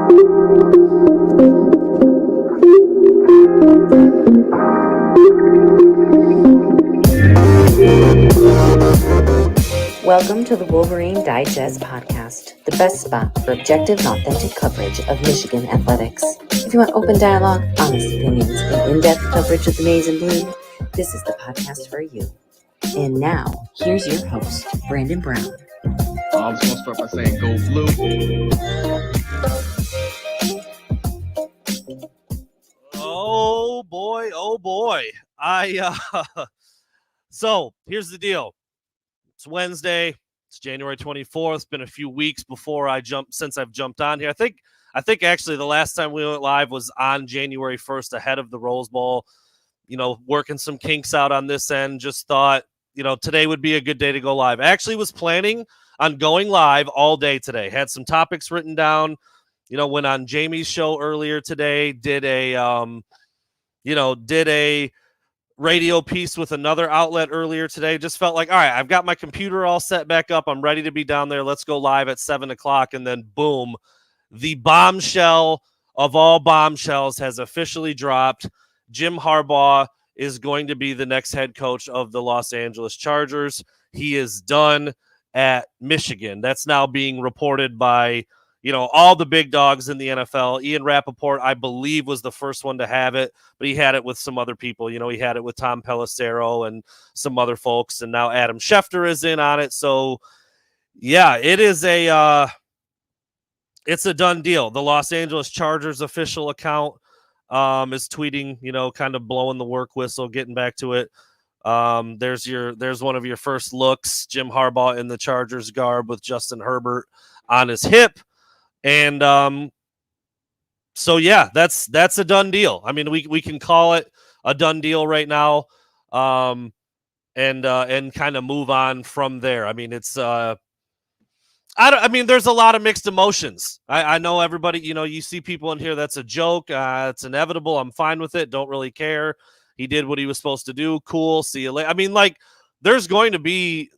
Welcome to the Wolverine Digest podcast, the best spot for objective and authentic coverage of Michigan athletics. If you want open dialogue, honest opinions, and in-depth coverage of the maize and blue, this is the podcast for you. And now, here's your host, Brandon Brown. I was going to start by saying go blue. Oh boy. So here's the deal. It's Wednesday. It's January 24th. It's been a few weeks since I've jumped on here. I think actually the last time we went live was on January 1st ahead of the Rose Bowl. Working some kinks out on this end. Just thought, today would be a good day to go live. I actually was planning on going live all day today. Had some topics written down. Went on Jamie's show earlier today. Did a radio piece with another outlet earlier today. Just felt like, all right, I've got my computer all set back up. I'm ready to be down there. Let's go live at 7:00. And then boom, the bombshell of all bombshells has officially dropped. Jim Harbaugh is going to be the next head coach of the Los Angeles Chargers. He is done at Michigan. That's now being reported by all the big dogs in the NFL. Ian Rappaport, I believe, was the first one to have it, but he had it with some other people. He had it with Tom Pelissero and some other folks, and now Adam Schefter is in on it. So, yeah, it's a done deal. The Los Angeles Chargers official account is tweeting, kind of blowing the work whistle, getting back to it. There's one of your first looks, Jim Harbaugh in the Chargers garb with Justin Herbert on his hip. And so, yeah, that's a done deal. I mean, we can call it a done deal right now, and kind of move on from there. I mean, it's there's a lot of mixed emotions. I know everybody, you see people in here, that's a joke. It's inevitable. I'm fine with it. Don't really care. He did what he was supposed to do. Cool. See you later. I mean, there are going to be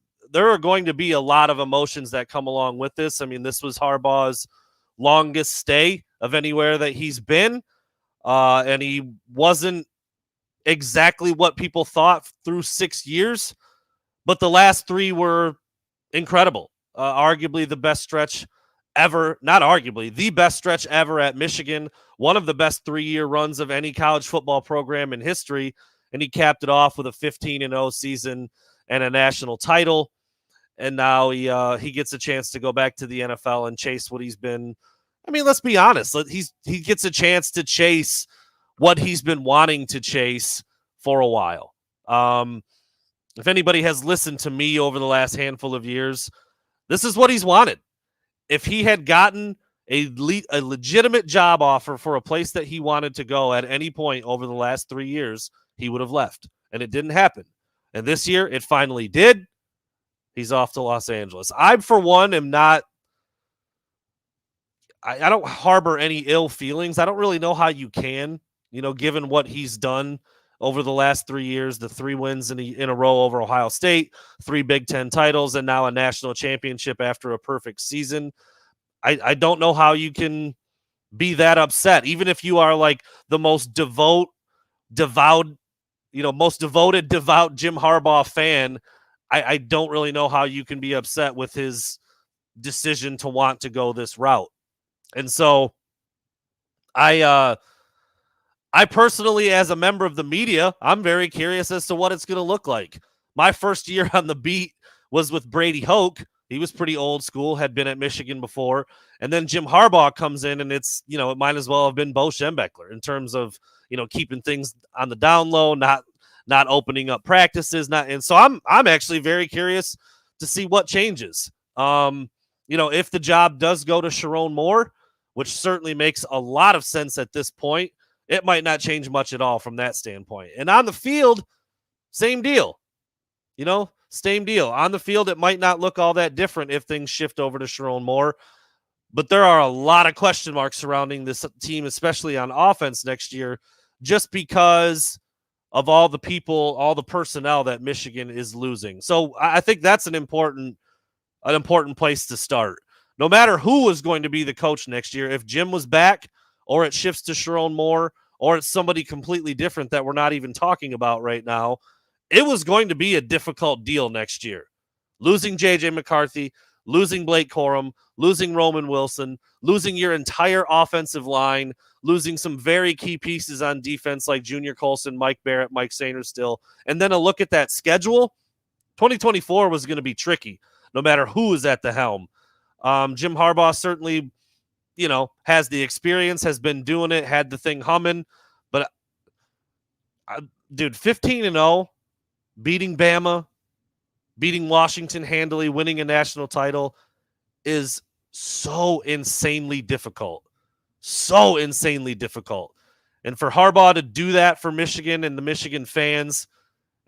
a lot of emotions that come along with this. I mean, this was Harbaugh's longest stay of anywhere that he's been. And he wasn't exactly what people thought through 6 years, but the last 3 were incredible. Arguably the best stretch ever, not arguably, the best stretch ever at Michigan, one of the best 3-year runs of any college football program in history. And he capped it off with a 15-0 season and a national title. And now he gets a chance to go back to the NFL and chase what he's been. I mean, let's be honest. He gets a chance to chase what he's been wanting to chase for a while. If anybody has listened to me over the last handful of years, this is what he's wanted. If he had gotten a legitimate job offer for a place that he wanted to go at any point over the last 3 years, he would have left. And it didn't happen. And this year, it finally did. He's off to Los Angeles. I, for one, am not – I don't harbor any ill feelings. I don't really know how you can, given what he's done over the last 3 years, the 3 wins in a row over Ohio State, 3 Big Ten titles, and now a national championship after a perfect season. I don't know how you can be that upset, even if you are like the most devout Jim Harbaugh fan. I don't really know how you can be upset with his decision to want to go this route. And so I personally, as a member of the media, I'm very curious as to what it's going to look like. My first year on the beat was with Brady Hoke. He was pretty old school, had been at Michigan before. And then Jim Harbaugh comes in, and it's, it might as well have been Bo Schembechler in terms of, keeping things on the down low, not opening up practices. And so I'm actually very curious to see what changes. If the job does go to Sharon Moore, which certainly makes a lot of sense at this point, it might not change much at all from that standpoint. And on the field, same deal. Same deal. On the field, it might not look all that different if things shift over to Sharon Moore. But there are a lot of question marks surrounding this team, especially on offense next year, just because of all the people, all the personnel that Michigan is losing. So I think that's an important place to start. No matter who was going to be the coach next year, if Jim was back or it shifts to Sharon Moore or it's somebody completely different that we're not even talking about right now, it was going to be a difficult deal next year. Losing J.J. McCarthy, losing Blake Corum, losing Roman Wilson, losing your entire offensive line, losing some very key pieces on defense like Junior Colson, Mike Barrett, Mike Sanders still. And then a look at that schedule, 2024 was going to be tricky no matter who is at the helm. Jim Harbaugh certainly, has the experience, has been doing it, had the thing humming. But, dude, 15-0, beating Bama, beating Washington handily, winning a national title is so insanely difficult. So insanely difficult. And for Harbaugh to do that for Michigan and the Michigan fans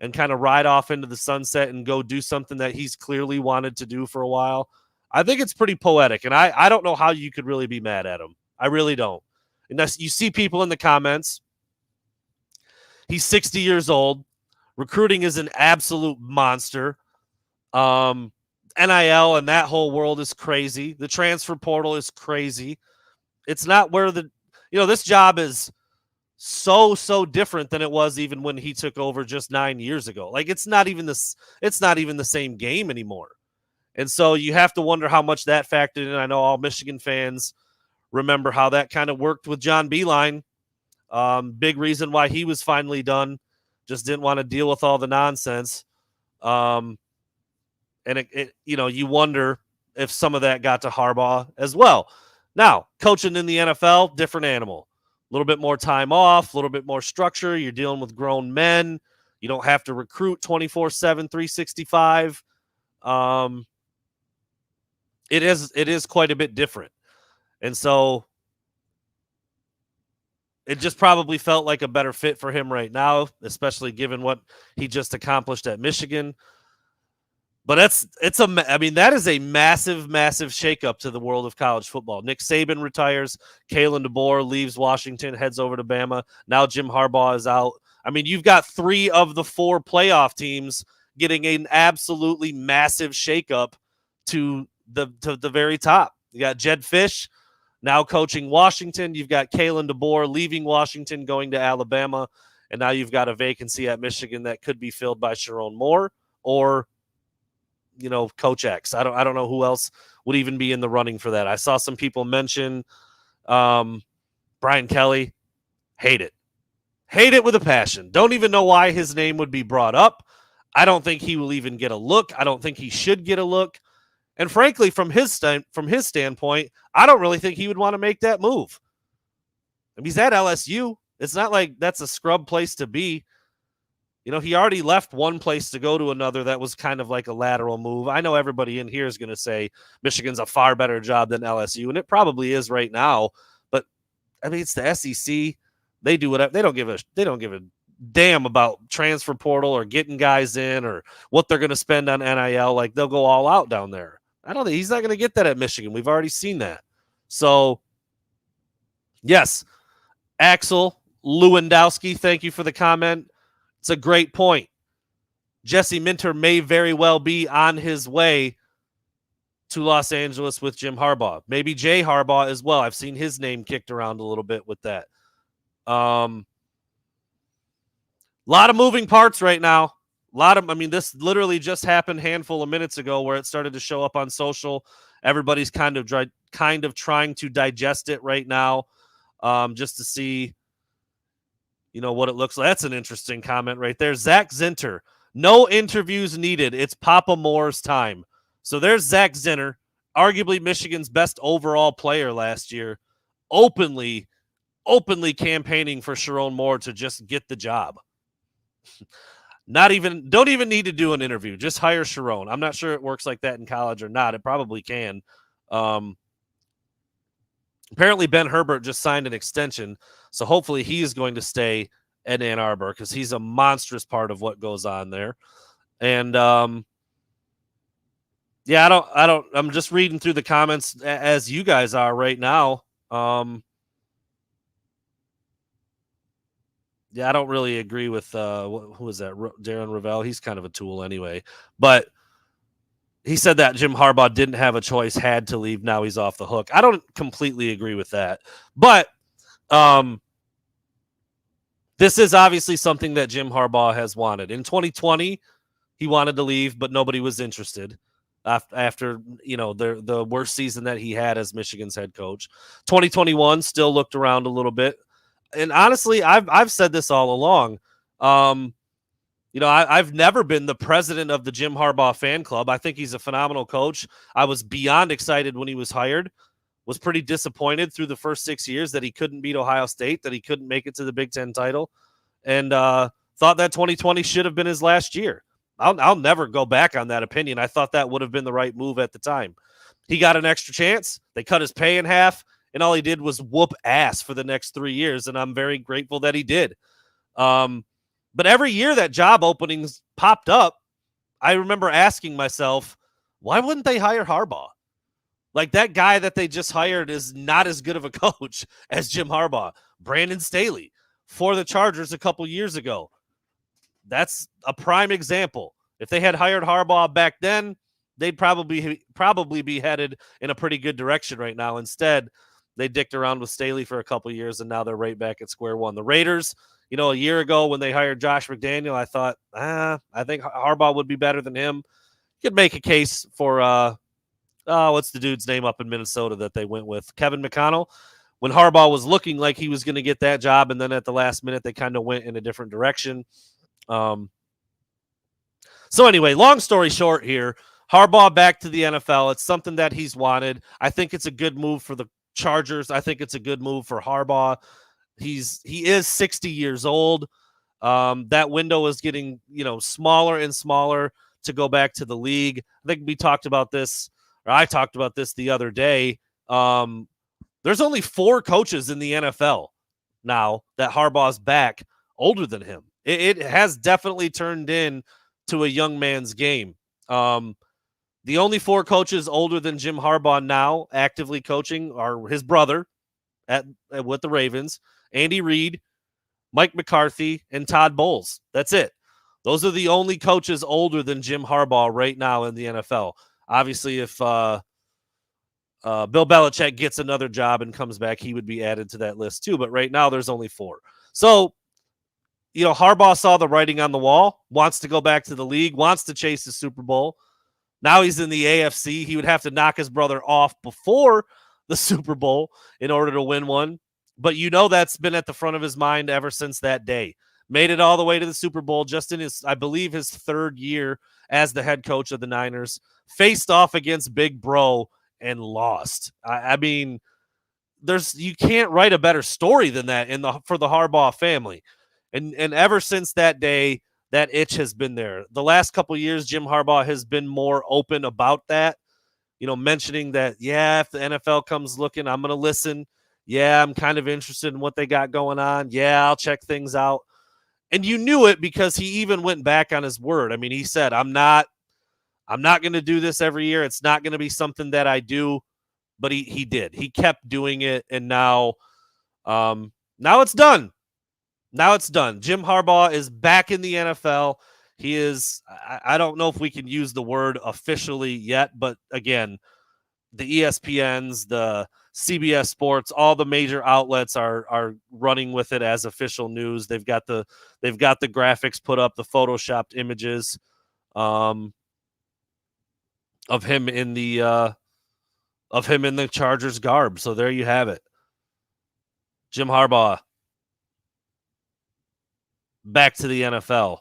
and kind of ride off into the sunset and go do something that he's clearly wanted to do for a while, I think it's pretty poetic. And I don't know how you could really be mad at him. I really don't. And you see people in the comments. He's 60 years old. Recruiting is an absolute monster. NIL and that whole world is crazy. The transfer portal is crazy. It's not where this job is so different than it was even when he took over just 9 years ago. Like it's not even the same game anymore. And so you have to wonder how much that factored in. I know all Michigan fans remember how that kind of worked with John Beilein. Big reason why he was finally done. Just didn't want to deal with all the nonsense. And you wonder if some of that got to Harbaugh as well. Now, coaching in the NFL, different animal. A little bit more time off, a little bit more structure. You're dealing with grown men. You don't have to recruit 24/7, 365. It is quite a bit different. And so it just probably felt like a better fit for him right now, especially given what he just accomplished at Michigan. But that is a massive, massive shakeup to the world of college football. Nick Saban retires. Kalen DeBoer leaves Washington, heads over to Bama. Now Jim Harbaugh is out. I mean, you've got 3 of the 4 playoff teams getting an absolutely massive shakeup to the very top. You got Jed Fish now coaching Washington. You've got Kalen DeBoer leaving Washington, going to Alabama. And now you've got a vacancy at Michigan that could be filled by Sharon Moore or Coach X. I don't know who else would even be in the running for that. I saw some people mention Brian Kelly. Hate it with a passion. Don't even know why his name would be brought up. I don't think he will even get a look. I don't think he should get a look. And frankly, from his standpoint, I don't really think he would want to make that move. I mean, he's at LSU. It's not like that's a scrub place to be. He already left one place to go to another that was kind of like a lateral move. I know everybody in here is going to say Michigan's a far better job than LSU, and it probably is right now. But I mean, it's the SEC. They do whatever. They don't give a damn about transfer portal or getting guys in or what they're going to spend on NIL. Like they'll go all out down there. I don't think he's not going to get that at Michigan. We've already seen that. So, yes, Axel Lewandowski, thank you for the comment. It's a great point. Jesse Minter may very well be on his way to Los Angeles with Jim Harbaugh. Maybe Jay Harbaugh as well. I've seen his name kicked around a little bit with that. A lot of moving parts right now. This literally just happened a handful of minutes ago where it started to show up on social. Everybody's kind of trying to digest it right now, just to see what it looks like. That's an interesting comment right there. Zach Zinter, no interviews needed. It's Papa Moore's time. So there's Zach Zinter, arguably Michigan's best overall player last year, openly campaigning for Sharon Moore to just get the job. Don't even need to do an interview. Just hire Sharon. I'm not sure it works like that in college or not. It probably can. Apparently Ben Herbert just signed an extension, so hopefully he is going to stay at Ann Arbor because he's a monstrous part of what goes on there. And I'm just reading through the comments as you guys are right now. I don't really agree with who is that? Darren Ravel. He's kind of a tool anyway. But he said that Jim Harbaugh didn't have a choice, had to leave. Now he's off the hook. I don't completely agree with that, but this is obviously something that Jim Harbaugh has wanted. In 2020, he wanted to leave, but nobody was interested after the worst season that he had as Michigan's head coach. 2021 still looked around a little bit, and honestly, I've said this all along. I've never been the president of the Jim Harbaugh fan club. I think he's a phenomenal coach. I was beyond excited when he was hired. Was pretty disappointed through the first 6 years that he couldn't beat Ohio State, that he couldn't make it to the Big Ten title, and thought that 2020 should have been his last year. I'll never go back on that opinion. I thought that would have been the right move at the time. He got an extra chance. They cut his pay in half, and all he did was whoop ass for the next 3 years, and I'm very grateful that he did. But every year that job openings popped up, I remember asking myself, why wouldn't they hire Harbaugh? Like, that guy that they just hired is not as good of a coach as Jim Harbaugh. Brandon Staley for the Chargers a couple years ago. That's a prime example. If they had hired Harbaugh back then, they'd probably be headed in a pretty good direction right now. Instead, they dicked around with Staley for a couple years, and now they're right back at square one. The Raiders, a year ago when they hired Josh McDaniel, I thought, I think Harbaugh would be better than him. You could make a case for what's the dude's name up in Minnesota that they went with? Kevin McConnell. When Harbaugh was looking like he was going to get that job, and then at the last minute, they kind of went in a different direction. So anyway, long story short here, Harbaugh back to the NFL. It's something that he's wanted. I think it's a good move for the Chargers. I think it's a good move for Harbaugh. He is 60 years old. That window is getting, smaller and smaller to go back to the league. I think we talked about this, or I talked about this the other day. There's only 4 coaches in the NFL now that Harbaugh's back older than him. It has definitely turned in to a young man's game. The only 4 coaches older than Jim Harbaugh now actively coaching are his brother with the Ravens, Andy Reid, Mike McCarthy, and Todd Bowles. That's it. Those are the only coaches older than Jim Harbaugh right now in the NFL. Obviously, if Bill Belichick gets another job and comes back, he would be added to that list too. But right now, there's only 4. So, Harbaugh saw the writing on the wall, wants to go back to the league, wants to chase the Super Bowl. Now he's in the AFC. He would have to knock his brother off before the Super Bowl in order to win one. But that's been at the front of his mind ever since that day. Made it all the way to the Super Bowl just in his 3rd year as the head coach of the Niners. Faced off against Big Bro and lost. I mean, you can't write a better story than that for the Harbaugh family. And ever since that day, that itch has been there. The last couple of years, Jim Harbaugh has been more open about that, mentioning that, if the NFL comes looking, I'm going to listen. Yeah, I'm kind of interested in what they got going on. Yeah, I'll check things out. And you knew it because he even went back on his word. I mean, he said, I'm not going to do this every year. It's not going to be something that I do. But he did. He kept doing it, and now it's done. Now it's done. Jim Harbaugh is back in the NFL. He is, I don't know if we can use the word officially yet, but again, the ESPNs, the CBS Sports, all the major outlets are running with it as official news. They've got the graphics put up, the photoshopped images of him in the Chargers garb. So there you have it. Jim Harbaugh back to the NFL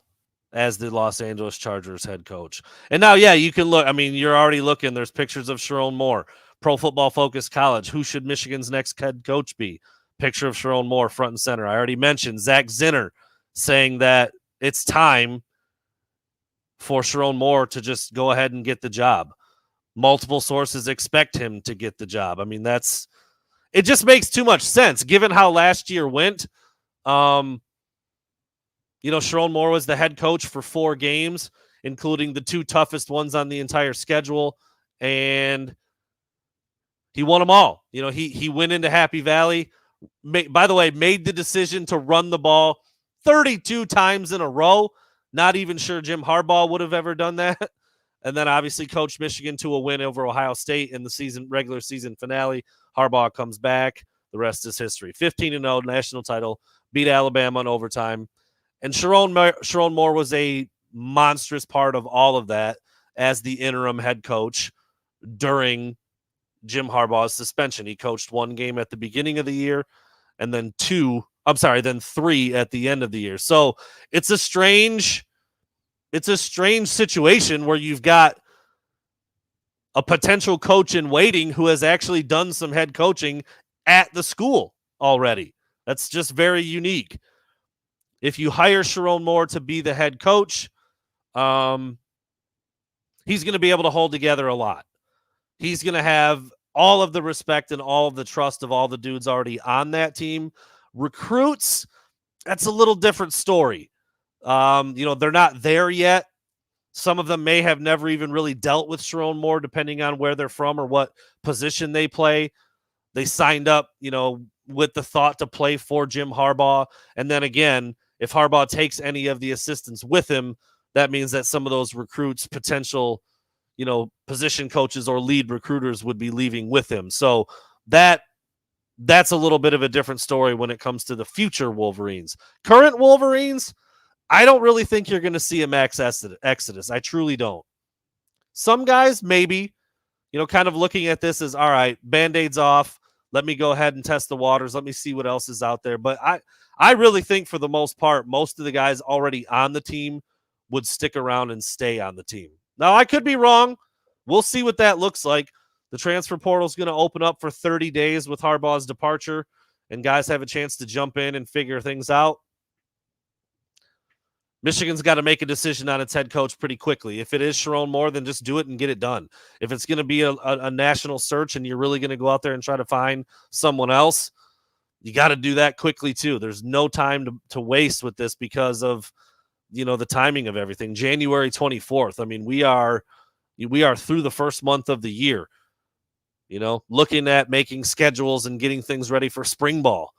as the Los Angeles Chargers head coach. And now, you can look. I mean, you're already looking. There's pictures of Sharon Moore, Pro Football Focus College. Who should Michigan's next head coach be? Picture of Sharon Moore front and center. I already mentioned Zach Zinner saying that it's time for Sharon Moore to just go ahead and get the job. Multiple sources expect him to get the job. I mean, it just makes too much sense given how last year went. Sharon Moore was the head coach for 4 games, including the 2 toughest ones on the entire schedule, and he won them all. He went into Happy Valley. By the way, made the decision to run the ball 32 times in a row. Not even sure Jim Harbaugh would have ever done that. and then obviously coached Michigan to a win over Ohio State in the regular season finale. Harbaugh comes back. The rest is history. 15-0 national title, beat Alabama in overtime. And Sharon Moore was a monstrous part of all of that as the interim head coach during Jim Harbaugh's suspension. He coached one game at the beginning of the year and then three at the end of the year. So it's a strange situation where you've got a potential coach in waiting who has actually done some head coaching at the school already. That's just very unique. If you hire Sharon Moore to be the head coach, he's going to be able to hold together a lot. He's going to have all of the respect and all of the trust of all the dudes already on that team. Recruits, that's a little different story. They're not there yet. Some of them may have never even really dealt with Sharon Moore, depending on where they're from or what position they play. They signed up, with the thought to play for Jim Harbaugh. And then again, if Harbaugh takes any of the assistants with him, that means that some of those recruits, potential, position coaches or lead recruiters would be leaving with him. So that's a little bit of a different story when it comes to the future Wolverines. Current Wolverines, I don't really think you're going to see a max exodus. I truly don't. Some guys, maybe, kind of looking at this as, all right, Band-Aids off. Let me go ahead and test the waters. Let me see what else is out there. But I really think for the most part, most of the guys already on the team would stick around and stay on the team. Now, I could be wrong. We'll see what that looks like. The transfer portal is going to open up for 30 days with Harbaugh's departure, and guys have a chance to jump in and figure things out. Michigan's got to make a decision on its head coach pretty quickly. If it is Sharon Moore, then just do it and get it done. If it's going to be a national search and you're really going to go out there and try to find someone else, you got to do that quickly too. There's no time to waste with this because of, the timing of everything. January 24th. I mean, we are through the first month of the year, looking at making schedules and getting things ready for spring ball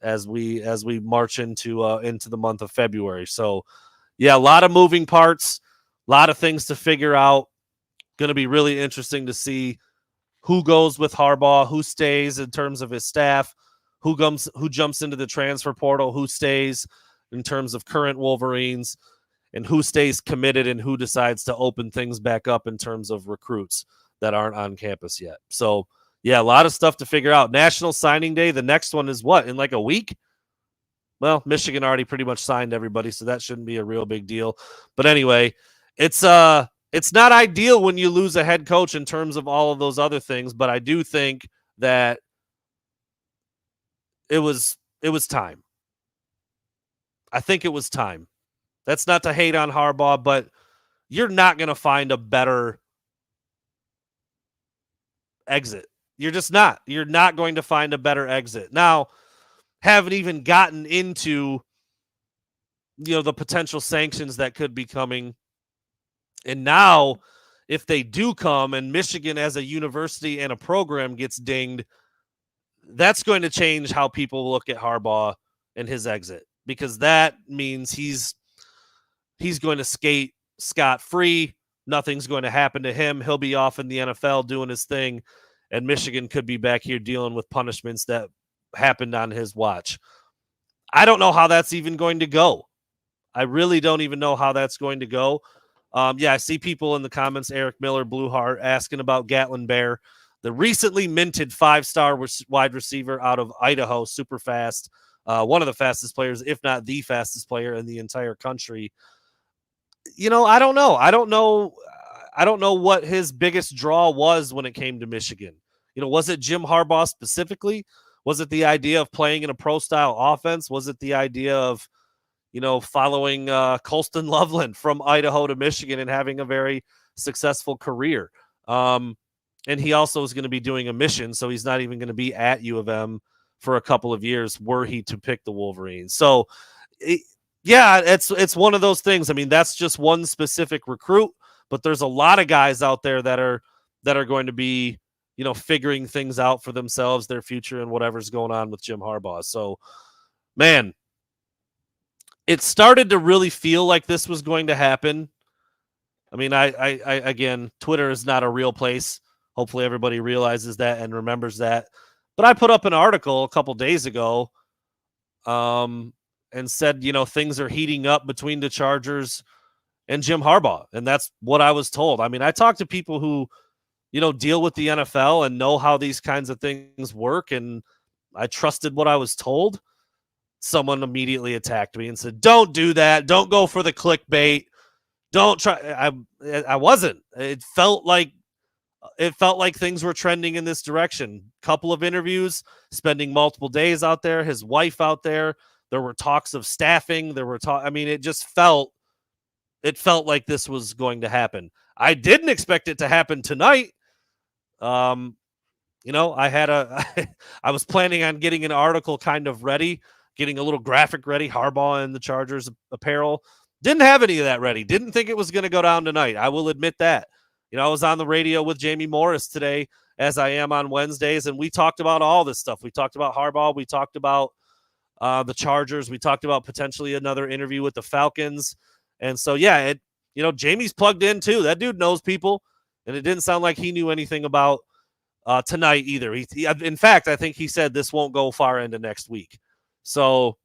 as we march into the month of February. So yeah, a lot of moving parts, a lot of things to figure out. Going to be really interesting to see who goes with Harbaugh, who stays in terms of his staff, who jumps into the transfer portal, who stays in terms of current Wolverines, and who stays committed and who decides to open things back up in terms of recruits that aren't on campus yet. So yeah, a lot of stuff to figure out. National Signing Day, the next one is what, in like a week? Well, Michigan already pretty much signed everybody, so that shouldn't be a real big deal. But anyway, it's not ideal when you lose a head coach in terms of all of those other things, but I do think that it was time. I think it was time. That's not to hate on Harbaugh, but you're not going to find a better exit. You're just not. You're not going to find a better exit. Now, haven't even gotten into, the potential sanctions that could be coming. And now, if they do come and Michigan as a university and a program gets dinged, that's going to change how people look at Harbaugh and his exit, because that means he's going to skate scot-free. Nothing's going to happen to him. He'll be off in the NFL doing his thing, and Michigan could be back here dealing with punishments that happened on his watch. I don't know how that's even going to go. I really don't even know how that's going to go. I see people in the comments, Eric Miller, Blue Heart, asking about Gatlin Bear, the recently minted 5-star wide receiver out of Idaho, super fast, one of the fastest players, if not the fastest player in the entire country. I don't know. I don't know what his biggest draw was when it came to Michigan. Was it Jim Harbaugh specifically? Was it the idea of playing in a pro-style offense? Was it the idea of, following Colston Loveland from Idaho to Michigan and having a very successful career? And he also is going to be doing a mission, so he's not even going to be at U of M for a couple of years were he to pick the Wolverines. So, it's one of those things. I mean, that's just one specific recruit, but there's a lot of guys out there that are going to be, figuring things out for themselves, their future, and whatever's going on with Jim Harbaugh. So, man, it started to really feel like this was going to happen. I mean, I again, Twitter is not a real place. Hopefully everybody realizes that and remembers that. But I put up an article a couple days ago and said, things are heating up between the Chargers and Jim Harbaugh. And that's what I was told. I mean, I talked to people who, deal with the NFL and know how these kinds of things work. And I trusted what I was told. Someone immediately attacked me and said, don't do that. Don't go for the clickbait. Don't try. I wasn't. It felt like things were trending in this direction. Couple of interviews, spending multiple days out there, his wife out there. There were talks of staffing. I mean, it felt like this was going to happen. I didn't expect it to happen tonight. I was planning on getting an article kind of ready, getting a little graphic ready, Harbaugh and the Chargers apparel. Didn't have any of that ready. Didn't think it was going to go down tonight. I will admit that. I was on the radio with Jamie Morris today, as I am on Wednesdays, and we talked about all this stuff. We talked about Harbaugh. We talked about the Chargers. We talked about potentially another interview with the Falcons. And so, yeah, Jamie's plugged in too. That dude knows people, and it didn't sound like he knew anything about tonight either. In fact, I think he said this won't go far into next week. So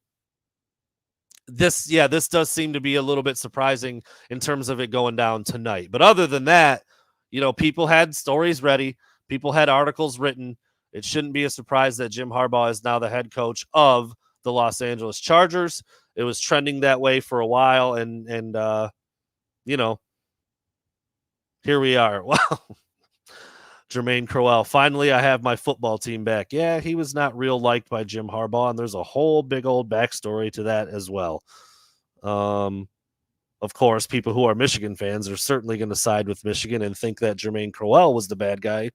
this does seem to be a little bit surprising in terms of it going down tonight. But other than that, people had stories ready. People had articles written. It shouldn't be a surprise that Jim Harbaugh is now the head coach of the Los Angeles Chargers. It was trending that way for a while, and here we are. Well, Jermaine Crowell, finally I have my football team back. Yeah, he was not real liked by Jim Harbaugh, and there's a whole big old backstory to that as well. Of course, people who are Michigan fans are certainly going to side with Michigan and think that Jermaine Crowell was the bad guy.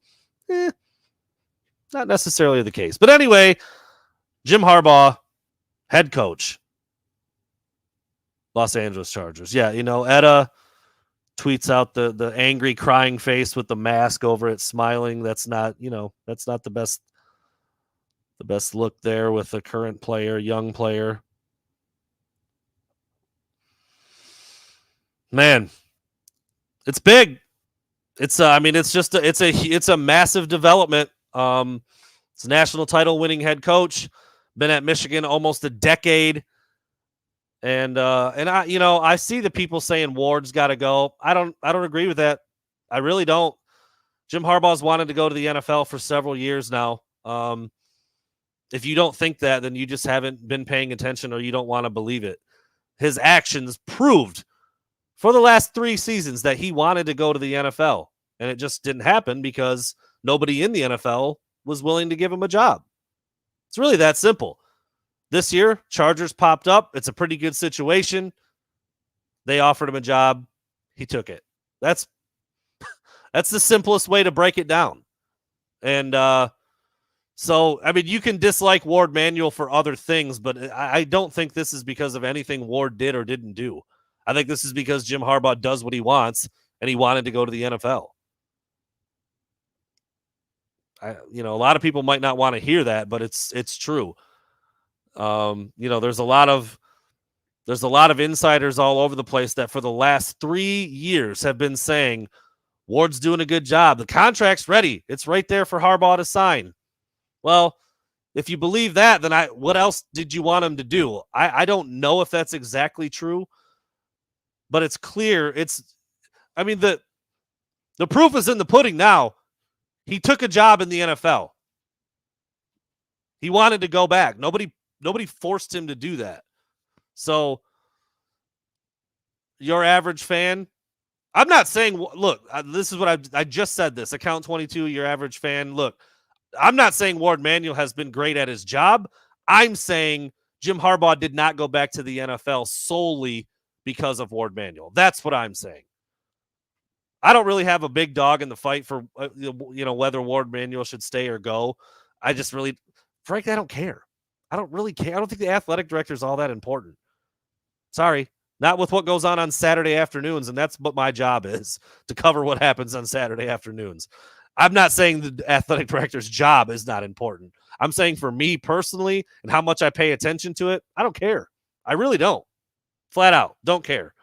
Not necessarily the case. But anyway, Jim Harbaugh, head coach, Los Angeles Chargers. Yeah, Etta tweets out the angry crying face with the mask over it, smiling. That's not the best look there with a current player, young player. Man, it's big. It's it's a massive development. It's a national title winning head coach, been at Michigan almost a decade. And I see the people saying Ward's got to go. I don't agree with that. I really don't. Jim Harbaugh's wanted to go to the NFL for several years now. If you don't think that, then you just haven't been paying attention, or you don't want to believe it. His actions proved for the last 3 seasons that he wanted to go to the NFL, and it just didn't happen because nobody in the NFL was willing to give him a job. It's really that simple. This year, Chargers popped up. It's a pretty good situation. They offered him a job. He took it. That's the simplest way to break it down. And so, I mean, you can dislike Ward Manuel for other things, but I don't think this is because of anything Ward did or didn't do. I think this is because Jim Harbaugh does what he wants, and he wanted to go to the NFL. A lot of people might not want to hear that, but it's true. There's a lot of insiders all over the place that for the last 3 years have been saying Ward's doing a good job. The contract's ready. It's right there for Harbaugh to sign. Well, if you believe that, then what else did you want him to do? I don't know if that's exactly true, but it's clear. The proof is in the pudding now. He took a job in the NFL. He wanted to go back. Nobody forced him to do that. So your average fan, I'm not saying, look, this is what I just said this. Account 22, your average fan, look, I'm not saying Ward Manuel has been great at his job. I'm saying Jim Harbaugh did not go back to the NFL solely because of Ward Manuel. That's what I'm saying. I don't really have a big dog in the fight for whether Ward Manuel should stay or go. I just really, frankly, I don't care. I don't really care. I don't think the athletic director is all that important. Sorry, not with what goes on Saturday afternoons, and that's what my job is, to cover what happens on Saturday afternoons. I'm not saying the athletic director's job is not important. I'm saying for me personally and how much I pay attention to it, I don't care. I really don't. Flat out, don't care.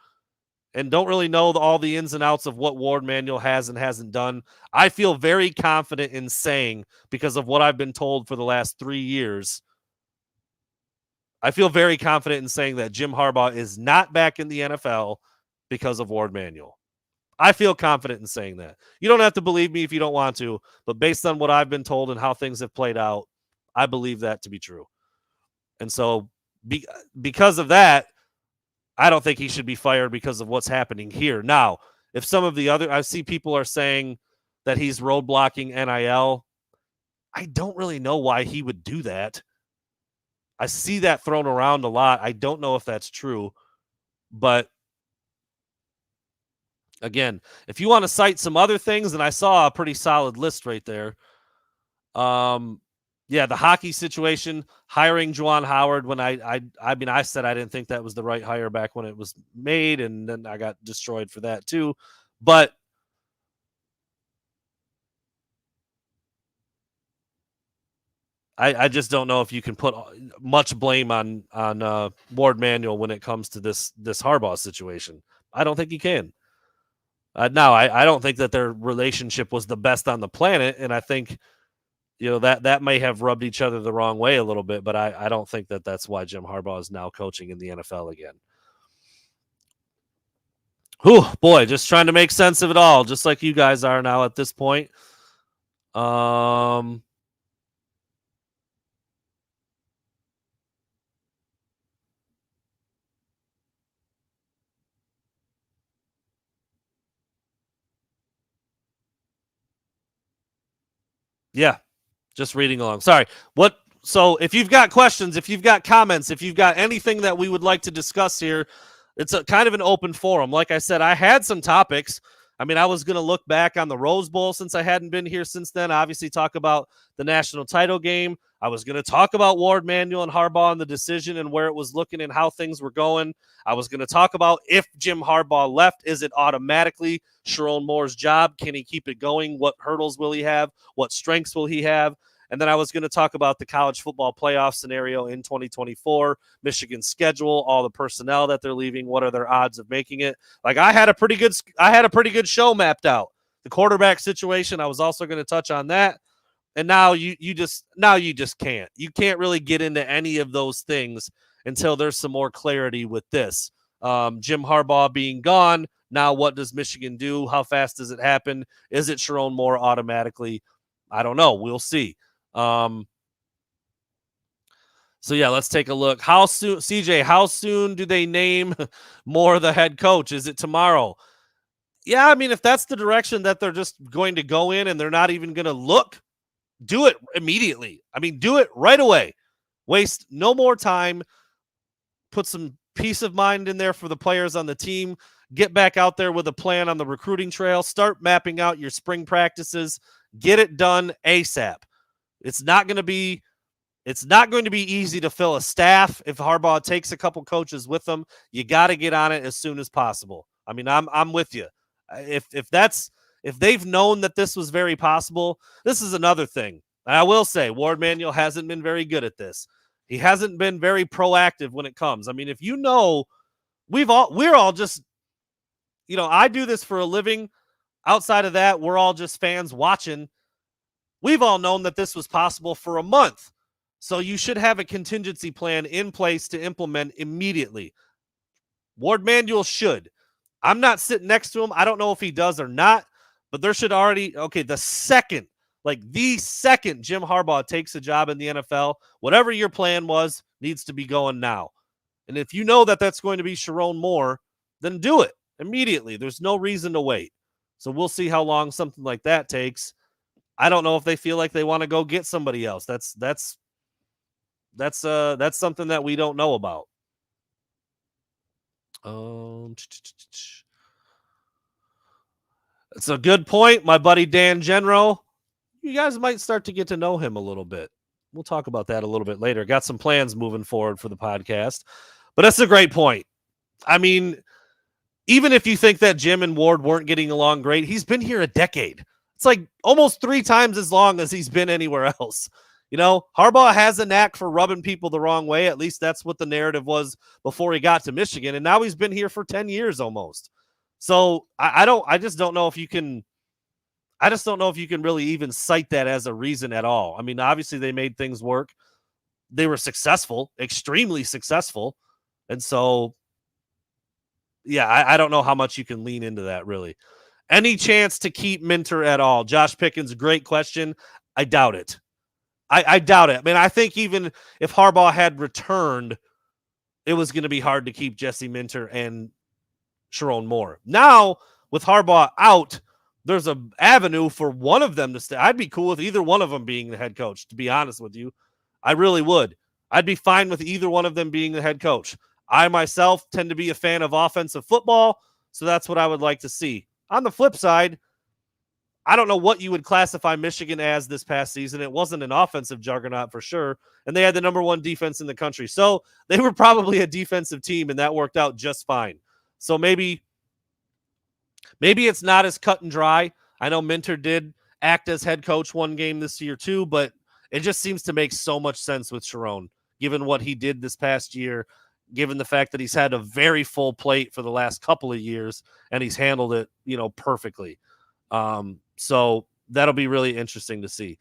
and don't really know all the ins and outs of what Ward Manuel has and hasn't done, I feel very confident in saying, because of what I've been told for the last 3 years, I feel very confident in saying that Jim Harbaugh is not back in the NFL because of Ward Manuel. I feel confident in saying that. You don't have to believe me if you don't want to, but based on what I've been told and how things have played out, I believe that to be true. And so because of that, I don't think he should be fired because of what's happening here. Now, if some of the other, I see people are saying that he's roadblocking NIL, I don't really know why he would do that. I see that thrown around a lot. I don't know if that's true, but again, if you want to cite some other things, and I saw a pretty solid list right there. Yeah, the hockey situation, hiring Juwan Howard when I mean, I said I didn't think that was the right hire back when it was made, and then I got destroyed for that too. But I just don't know if you can put much blame on Ward Manuel when it comes to this Harbaugh situation. I don't think you can. Now, I don't think that their relationship was the best on the planet, and I think that may have rubbed each other the wrong way a little bit, but I don't think that that's why Jim Harbaugh is now coaching in the NFL again. Whew, boy, just trying to make sense of it all, just like you guys are now at this point. Yeah, just reading along. Sorry. So if you've got questions, if you've got comments, if you've got anything that we would like to discuss here, it's a kind of an open forum. Like I said, I had some topics. I mean, I was going to look back on the Rose Bowl since I hadn't been here since then. Obviously, talk about the national title game. I was going to talk about Ward Manuel and Harbaugh and the decision and where it was looking and how things were going. I was going to talk about if Jim Harbaugh left, is it automatically Sharon Moore's job? Can he keep it going? What hurdles will he have? What strengths will he have? And then I was going to talk about the college football playoff scenario in 2024, Michigan's schedule, all the personnel that they're leaving, what are their odds of making it? Like I had a pretty good show mapped out. The quarterback situation, I was also going to touch on that. And now you just can't. You can't really get into any of those things until there's some more clarity with this. Jim Harbaugh being gone, now what does Michigan do? How fast does it happen? Is it Sharon Moore automatically? I don't know. We'll see. So yeah, let's take a look. How soon, CJ, how soon do they name Moore the head coach? Is it tomorrow? Yeah, I mean, if that's the direction that they're just going to go in and they're not even going to look, do it immediately. I mean, do it right away. Waste no more time. Put some peace of mind in there for the players on the team. Get back out there with a plan on the recruiting trail. Start mapping out your spring practices. Get it done ASAP. It's not going to be easy to fill a staff if Harbaugh takes a couple coaches with them. You got to get on it as soon as possible. I mean, I'm with you. If they've known that this was very possible, this is another thing. And I will say Ward Manuel hasn't been very good at this. He hasn't been very proactive when it comes. I mean, if you know, we're all just, I do this for a living. Outside of that, we're all just fans watching. We've all known that this was possible for a month. So you should have a contingency plan in place to implement immediately. Ward Manuel should. I'm not sitting next to him. I don't know if he does or not, but there should already, the second Jim Harbaugh takes a job in the NFL, whatever your plan was needs to be going now. And if you know that that's going to be Sharon Moore, then do it immediately. There's no reason to wait. So we'll see how long something like that takes. I don't know if they feel like they want to go get somebody else. That's something that we don't know about. It's a good point, my buddy Dan Genro. You guys might start to get to know him a little bit. We'll talk about that a little bit later. Got some plans moving forward for the podcast, but that's a great point. I mean, even if you think that Jim and Ward weren't getting along great, he's been here a decade. It's like almost 3 times as long as he's been anywhere else. Harbaugh has a knack for rubbing people the wrong way. At least that's what the narrative was before he got to Michigan. And now he's been here for 10 years almost. So I just don't know if you can. I just don't know if you can really even cite that as a reason at all. I mean, obviously they made things work. They were successful, extremely successful, and so yeah, I don't know how much you can lean into that really. Any chance to keep Minter at all? Josh Pickens, great question. I doubt it. I doubt it. I mean, I think even if Harbaugh had returned, it was going to be hard to keep Jesse Minter and Sharon Moore. Now, with Harbaugh out, there's an avenue for one of them to stay. I'd be cool with either one of them being the head coach, to be honest with you. I really would. I'd be fine with either one of them being the head coach. I myself tend to be a fan of offensive football, so that's what I would like to see. On the flip side, I don't know what you would classify Michigan as this past season. It wasn't an offensive juggernaut for sure, and they had the number one defense in the country. So they were probably a defensive team, and that worked out just fine. So maybe it's not as cut and dry. I know Minter did act as head coach one game this year too, but it just seems to make so much sense with Sharon, given what he did this past year, given the fact that he's had a very full plate for the last couple of years, and he's handled it, perfectly. So that'll be really interesting to see.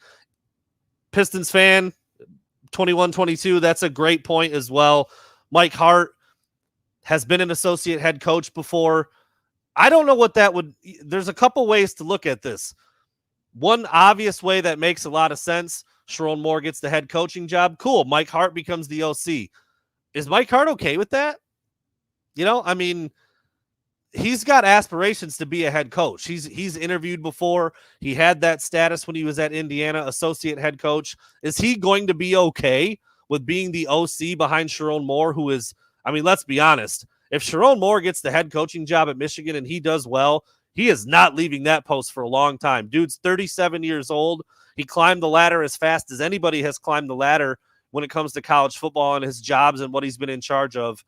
Pistons fan, 21-22, that's a great point as well. Mike Hart has been an associate head coach before. I don't know what that would – there's a couple ways to look at this. One obvious way that makes a lot of sense, Sharon Moore gets the head coaching job. Cool, Mike Hart becomes the OC. Is Mike Hart okay with that? I mean – he's got aspirations to be a head coach. He's interviewed before. He had that status when he was at Indiana, associate head coach. Is he going to be okay with being the OC behind Sharon Moore, who is, I mean, let's be honest. If Sharon Moore gets the head coaching job at Michigan and he does well, he is not leaving that post for a long time. Dude's 37 years old. He climbed the ladder as fast as anybody has climbed the ladder when it comes to college football and his jobs and what he's been in charge of.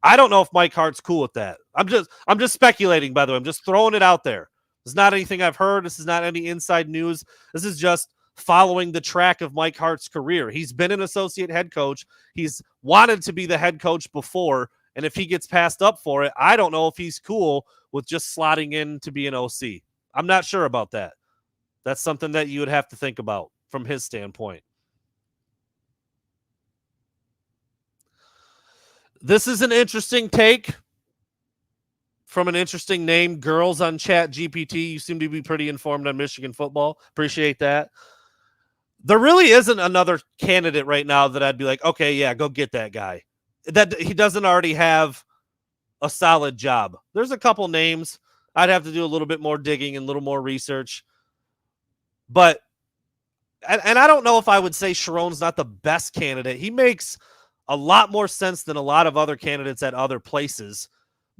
I don't know if Mike Hart's cool with that. I'm just speculating, by the way. I'm just throwing it out there. This is not anything I've heard. This is not any inside news. This is just following the track of Mike Hart's career. He's been an associate head coach. He's wanted to be the head coach before, and if he gets passed up for it, I don't know if he's cool with just slotting in to be an OC. I'm not sure about that. That's something that you would have to think about from his standpoint. This is an interesting take from an interesting name, Girls on Chat GPT. You seem to be pretty informed on Michigan football. Appreciate that. There really isn't another candidate right now that I'd be like, okay, yeah, go get that guy. That he doesn't already have a solid job. There's a couple names. I'd have to do a little bit more digging and a little more research. But, and I don't know if I would say Sharon's not the best candidate. He makes a lot more sense than a lot of other candidates at other places.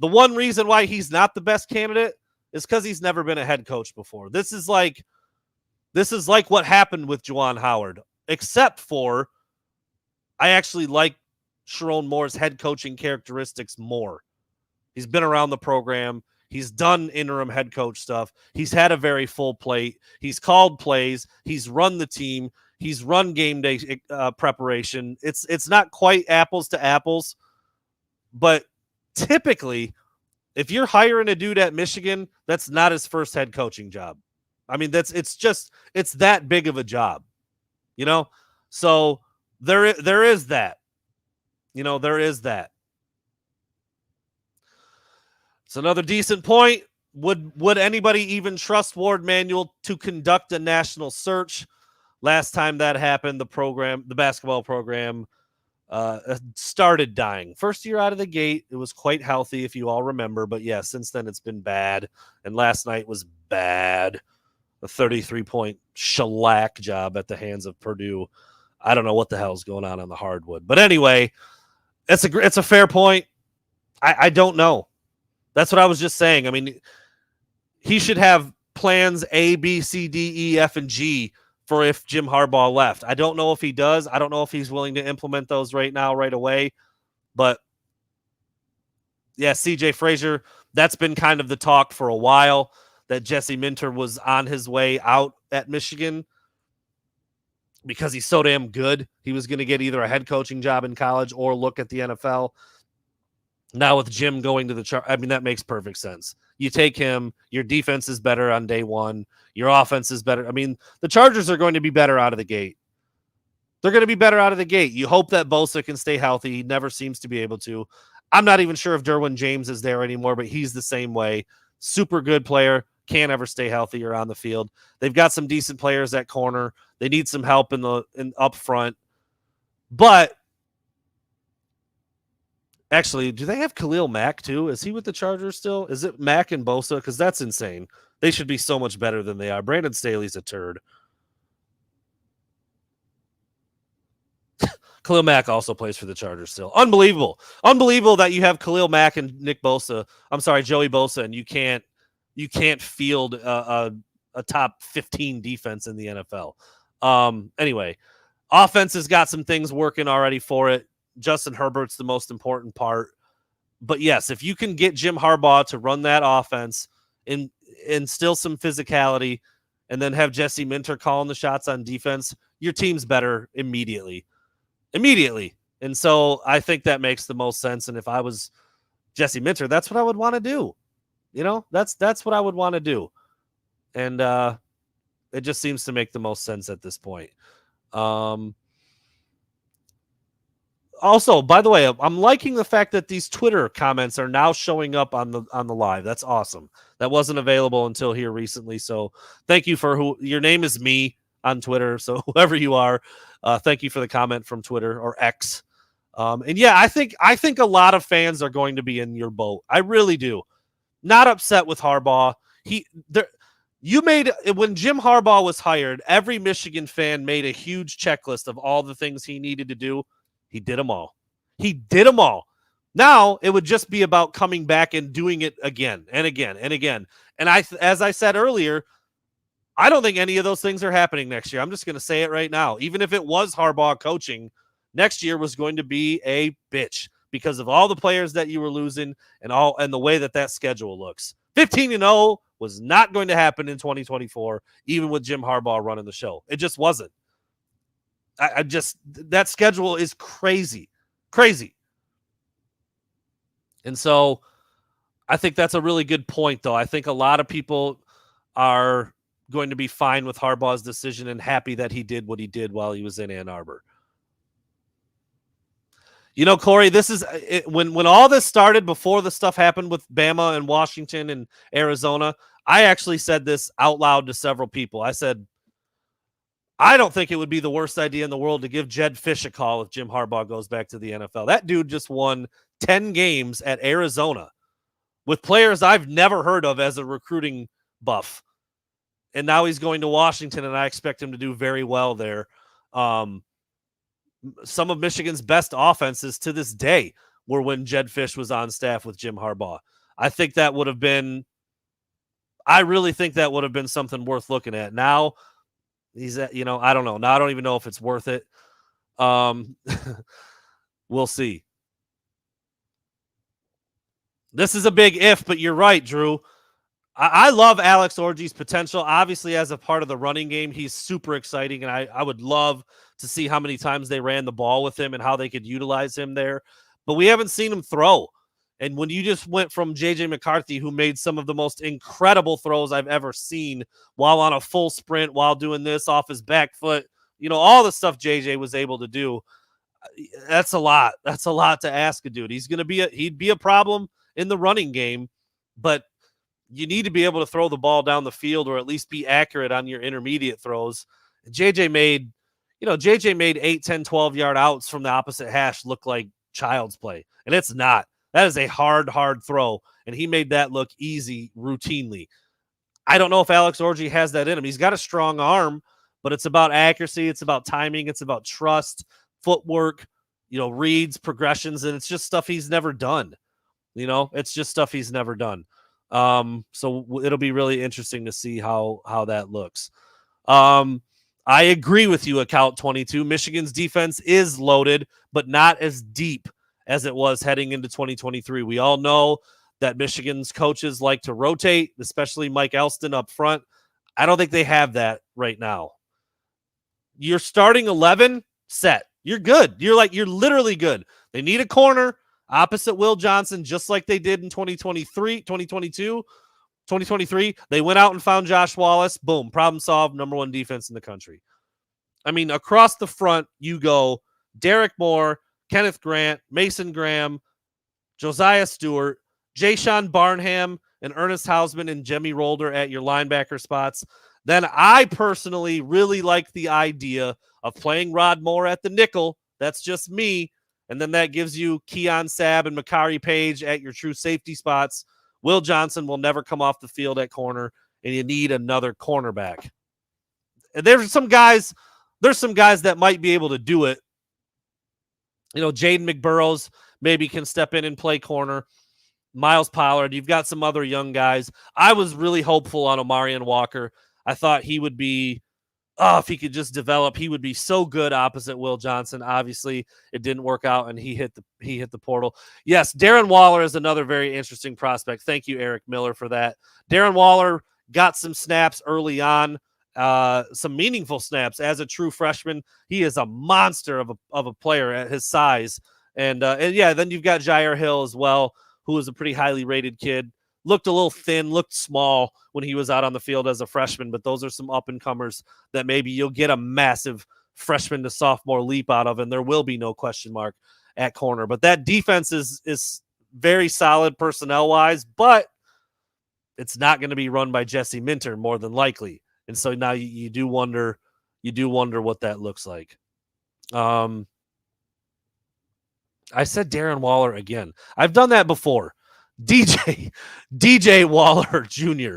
The one reason why he's not the best candidate is because he's never been a head coach before. This is like what happened with Juwan Howard, except for I actually like Sharon Moore's head coaching characteristics more. He's been around the program. He's done interim head coach stuff. He's had a very full plate. He's called plays. He's run the team. He's run game day preparation. It's not quite apples to apples, but typically, if you're hiring a dude at Michigan, that's not his first head coaching job. I mean, it's that big of a job, So there is that, there is that. It's another decent point. Would anybody even trust Ward Manuel to conduct a national search? Last time that happened, the basketball program started dying. First year out of the gate, it was quite healthy, if you all remember. But yeah, since then it's been bad. And last night was bad. A 33-point shellac job at the hands of Purdue. I don't know what the hell's going on the hardwood. But anyway, it's a fair point. I don't know. That's what I was just saying. I mean, he should have plans A, B, C, D, E, F, and G for if Jim Harbaugh left. I don't know if he does. I don't know if he's willing to implement those right now, right away. But yeah, CJ Frazier, that's been kind of the talk for a while, that Jesse Minter was on his way out at Michigan because he's so damn good. He was going to get either a head coaching job in college or look at the NFL. Now with Jim going to the Chargers, I mean, that makes perfect sense. You take him, your defense is better on day one, your offense is better. I mean, the Chargers are going to be better out of the gate. They're going to be better out of the gate. You hope that Bosa can stay healthy. He never seems to be able to. I'm not even sure if Derwin James is there anymore, but he's the same way. Super good player. Can't ever stay healthy or on the field. They've got some decent players at corner. They need some help in up front. But actually, do they have Khalil Mack too? Is he with the Chargers still? Is it Mack and Bosa? Because that's insane. They should be so much better than they are. Brandon Staley's a turd. Khalil Mack also plays for the Chargers still. Unbelievable. Unbelievable that you have Khalil Mack and Joey Bosa, and you can't field a top 15 defense in the NFL. Anyway, offense has got some things working already for it. Justin Herbert's the most important part. But yes, if you can get Jim Harbaugh to run that offense and instill some physicality and then have Jesse Minter calling the shots on defense, your team's better immediately. And so I think that makes the most sense. And if I was Jesse Minter, that's what I would want to do. That's what I would want to do. And it just seems to make the most sense at this point. Also, by the way, I'm liking the fact that these Twitter comments are now showing up on the live. That's awesome. That wasn't available until here recently. So thank you for your name is me on Twitter. So whoever you are, thank you for the comment from Twitter or X. And yeah, I think a lot of fans are going to be in your boat. I really do. Not upset with Harbaugh. When Jim Harbaugh was hired, every Michigan fan made a huge checklist of all the things he needed to do. He did them all. Now it would just be about coming back and doing it again and again and again. And as I said earlier, I don't think any of those things are happening next year. I'm just going to say it right now. Even if it was Harbaugh coaching, next year was going to be a bitch because of all the players that you were losing and the way that schedule looks. 15-0 was not going to happen in 2024, even with Jim Harbaugh running the show. It just wasn't. That schedule is crazy. And so I think that's a really good point, though. I think a lot of people are going to be fine with Harbaugh's decision and happy that he did what he did while he was in Ann Arbor. Corey, this is when all this started, before the stuff happened with Bama and Washington and Arizona, I actually said this out loud to several people. I said, I don't think it would be the worst idea in the world to give Jed Fish a call if Jim Harbaugh goes back to the NFL. That dude just won 10 games at Arizona with players I've never heard of as a recruiting buff. And now he's going to Washington, and I expect him to do very well there. Some of Michigan's best offenses to this day were when Jed Fish was on staff with Jim Harbaugh. I really think that would have been something worth looking at. Now he's at, I don't know. Now I don't even know if it's worth it. We'll see. This is a big if, but you're right, Drew. I love Alex Orji's potential. Obviously, as a part of the running game, he's super exciting, and I would love to see how many times they ran the ball with him and how they could utilize him there. But we haven't seen him throw. And when you just went from J.J. McCarthy, who made some of the most incredible throws I've ever seen while on a full sprint, while doing this off his back foot, all the stuff J.J. was able to do, that's a lot. That's a lot to ask a dude. He'd be a problem in the running game, but you need to be able to throw the ball down the field or at least be accurate on your intermediate throws. JJ made 8, 10, 12-yard outs from the opposite hash look like child's play. And it's not. That is a hard throw. And he made that look easy routinely. I don't know if Alex Orji has that in him. He's got a strong arm, but it's about accuracy. It's about timing. It's about trust, footwork, reads, progressions. And it's just stuff he's never done. It's just stuff he's never done. So it'll be really interesting to see how that looks. I agree with you, Account 22. Michigan's defense is loaded, but not as deep as it was heading into 2023. We all know that Michigan's coaches like to rotate, especially Mike Elston up front. I don't think they have that right now. You're starting 11 set. You're good. You're literally good. They need a corner. Opposite Will Johnson, just like they did in 2023, 2022, 2023, they went out and found Josh Wallace. Boom, problem solved, number one defense in the country. I mean, across the front, you go Derek Moore, Kenneth Grant, Mason Graham, Josiah Stewart, Jayshon Barnham, and Ernest Hausman and Jimmy Rolder at your linebacker spots. Then I personally really like the idea of playing Rod Moore at the nickel. That's just me. And then that gives you Keon Sabb and Makari Page at your true safety spots. Will Johnson will never come off the field at corner, and you need another cornerback. And there's some guys that might be able to do it. You know, Jaden McBurrows maybe can step in and play corner. Miles Pollard, you've got some other young guys. I was really hopeful on Omarion Walker. I thought he would be, if he could just develop, he would be so good opposite Will Johnson. Obviously, it didn't work out, and he hit the portal. Yes, Darren Waller is another very interesting prospect. Thank you, Eric Miller, for that. Darren Waller got some snaps early on, some meaningful snaps as a true freshman. He is a monster of a player at his size. And yeah, then you've got Jair Hill as well, who is a pretty highly rated kid. Looked a little thin, looked small when he was out on the field as a freshman, but those are some up-and-comers that maybe you'll get a massive freshman to sophomore leap out of, and there will be no question mark at corner. But that defense is very solid personnel-wise, but it's not going to be run by Jesse Minter more than likely. And so now you do wonder what that looks like. I said Darren Waller again. I've done that before. DJ Waller Jr.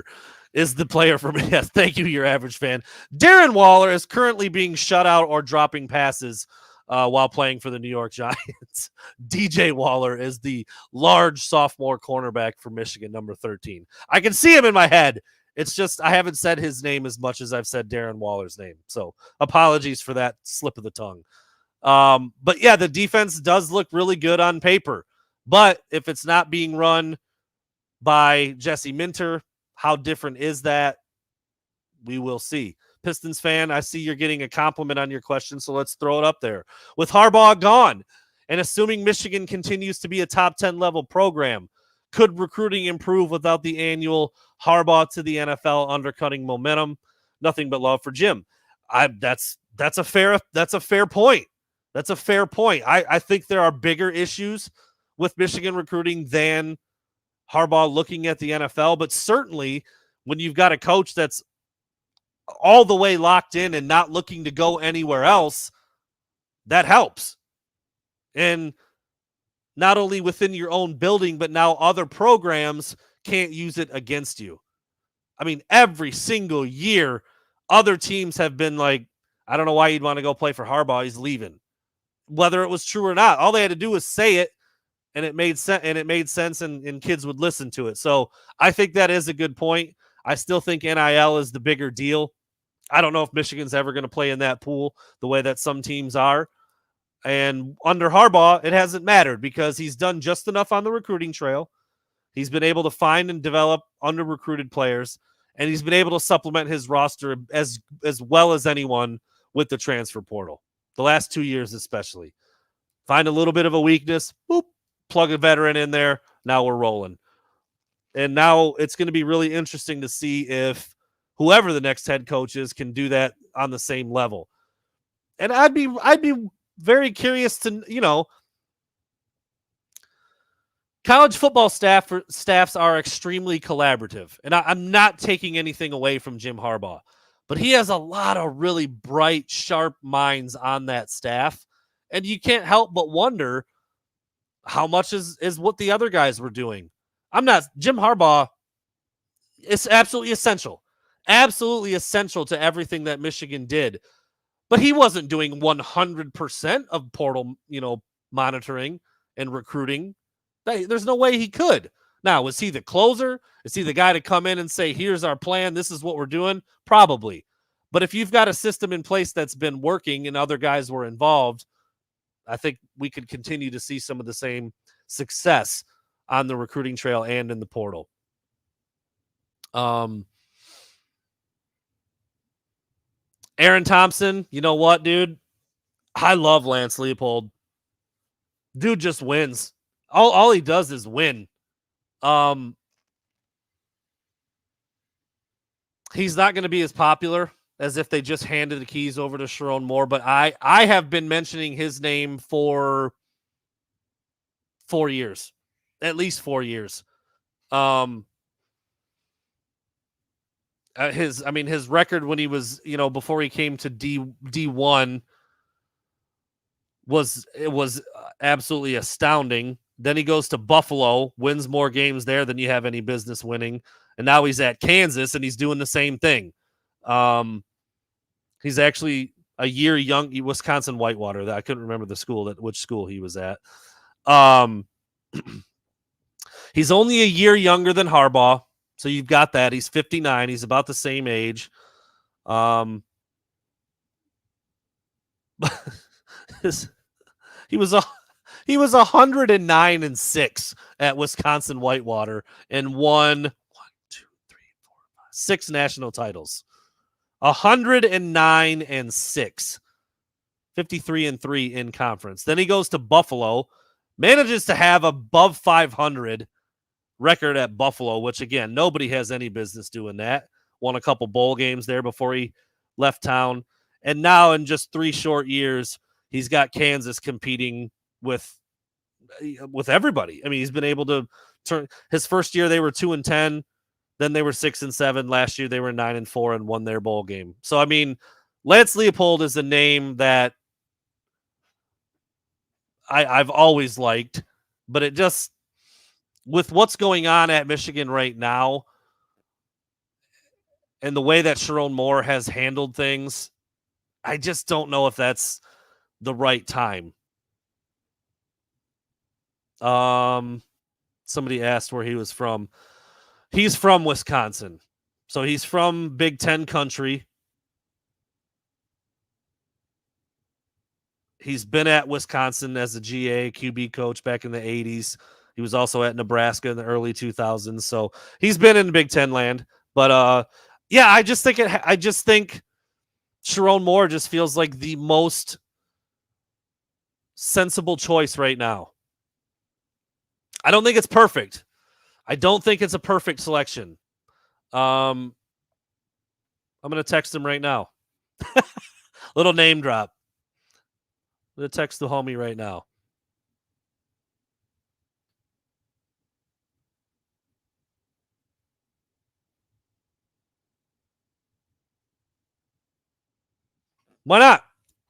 is the player for me. Yes, thank you, your average fan. Darren Waller is currently being shut out or dropping passes while playing for the New York Giants. DJ Waller is the large sophomore cornerback for Michigan, number 13. I can see him in my head. It's just I haven't said his name as much as I've said Darren Waller's name. So apologies for that slip of the tongue. But yeah, the defense does look really good on paper. But if it's not being run by Jesse Minter, how different is that? We will see. Pistons fan, I see you're getting a compliment on your question, so let's throw it up there. With Harbaugh gone, and assuming Michigan continues to be a top 10 level program, could recruiting improve without the annual Harbaugh to the NFL undercutting momentum? Nothing but love for Jim. That's a fair point. That's a fair point. I think there are bigger issues with Michigan recruiting than Harbaugh looking at the NFL, but certainly when you've got a coach that's all the way locked in and not looking to go anywhere else, that helps. And not only within your own building, but now other programs can't use it against you. I mean, every single year, other teams have been like, I don't know why you'd want to go play for Harbaugh. He's leaving. Whether it was true or not, all they had to do was say it, and it made sense, and kids would listen to it. So I think that is a good point. I still think NIL is the bigger deal. I don't know if Michigan's ever going to play in that pool the way that some teams are. And under Harbaugh, it hasn't mattered because he's done just enough on the recruiting trail. He's been able to find and develop under-recruited players, and he's been able to supplement his roster as well as anyone with the transfer portal. The last 2 years especially. Find a little bit of a weakness, boop, plug a veteran in there, now we're rolling. And now it's going to be really interesting to see if whoever the next head coach is can do that on the same level. And I'd be very curious to, college football staffs are extremely collaborative. And I'm not taking anything away from Jim Harbaugh, but he has a lot of really bright, sharp minds on that staff. And you can't help but wonder how much is what the other guys were doing. Jim Harbaugh is absolutely essential to everything that Michigan did. But he wasn't doing 100% of portal, monitoring and recruiting. There's no way he could. Now, was he the closer? Is he the guy to come in and say, here's our plan, this is what we're doing? Probably. But if you've got a system in place that's been working and other guys were involved, I think we could continue to see some of the same success on the recruiting trail and in the portal. Aaron Thompson, you know what, dude? I love Lance Leopold. Dude just wins. All he does is win. He's not going to be as popular as if they just handed the keys over to Sharon Moore, but I have been mentioning his name for 4 years, at least 4 years. His record when he was, before he came to D1 was absolutely astounding. Then he goes to Buffalo, wins more games there than you have any business winning, and now he's at Kansas and he's doing the same thing. He's actually a year young. Wisconsin Whitewater. I couldn't remember which school he was at. He's only a year younger than Harbaugh, so you've got that. He's 59. He's about the same age. He was 109-6 at Wisconsin Whitewater and won 6 national titles. 109-6, 53-3 in conference. Then he goes to Buffalo, manages to have above 500 record at Buffalo, which again, nobody has any business doing that. Won a couple bowl games there before he left town. And now in just 3 short years, he's got Kansas competing with everybody. I mean, he's been able to turn his first year. They were 2-10. Then they were 6-7. Last year they were 9-4 and won their bowl game. So, I mean, Lance Leipold is a name that I've always liked, but it just, with what's going on at Michigan right now and the way that Sharon Moore has handled things, I just don't know if that's the right time. Somebody asked where he was from. He's from Wisconsin. So he's from Big Ten country. He's been at Wisconsin as a GA, QB coach back in the 80s. He was also at Nebraska in the early 2000s. So he's been in Big Ten land. But I just think Sharon Moore just feels like the most sensible choice right now. I don't think it's perfect. I don't think it's a perfect selection. I'm going to text him right now. Little name drop. I'm going to text the homie right now. Why not?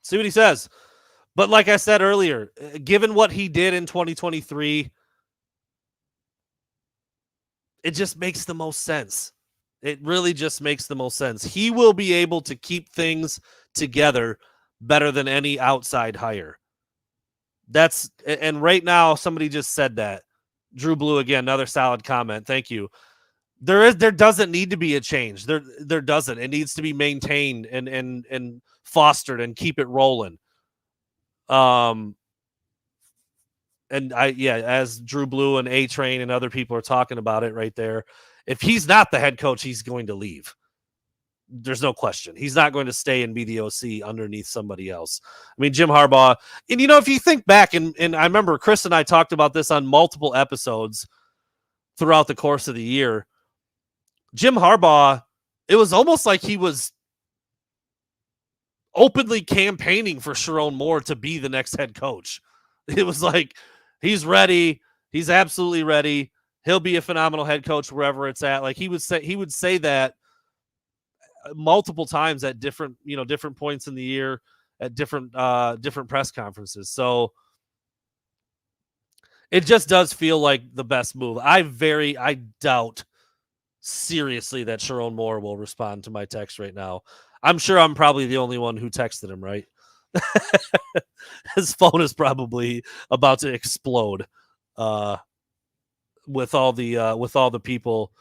See what he says. But like I said earlier, given what he did in 2023, it just makes the most sense. It really just makes the most sense. He will be able to keep things together better than any outside hire. And right now, somebody just said that. Drew Blue, again, another solid comment. Thank you. There doesn't need to be a change. There doesn't. It needs to be maintained and fostered and keep it rolling. As Drew Blue and A-Train and other people are talking about it right there, if he's not the head coach, he's going to leave. There's no question. He's not going to stay and be the OC underneath somebody else. I mean, Jim Harbaugh, and if you think back, and I remember Chris and I talked about this on multiple episodes throughout the course of the year, Jim Harbaugh, it was almost like he was openly campaigning for Sharon Moore to be the next head coach. It was like, he's ready. He's absolutely ready. He'll be a phenomenal head coach wherever it's at. Like he would say that multiple times at different points in the year at different press conferences. So it just does feel like the best move. I doubt seriously that Sharon Moore will respond to my text right now. I'm sure I'm probably the only one who texted him, right? His phone is probably about to explode with all the people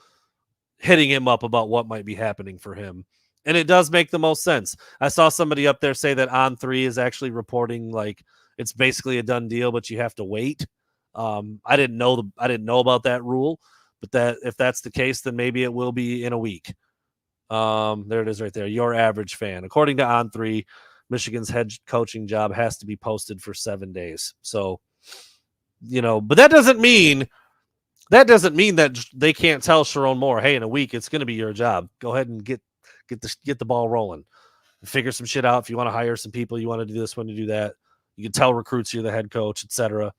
hitting him up about what might be happening for him. And it does make the most sense. I saw somebody up there say that On3 is actually reporting like it's basically a done deal, but you have to wait. I didn't know about that rule, but that if that's the case, then maybe it will be in a week. There it is right there. Your average fan. According to On3, Michigan's head coaching job has to be posted for 7 days. So But that doesn't mean that they can't tell Sharon Moore, hey, in a week it's going to be your job. Go ahead and get the ball rolling. Figure some shit out. If you want to hire some people, you want to do this, want to do that. You can tell recruits you're the head coach, etc.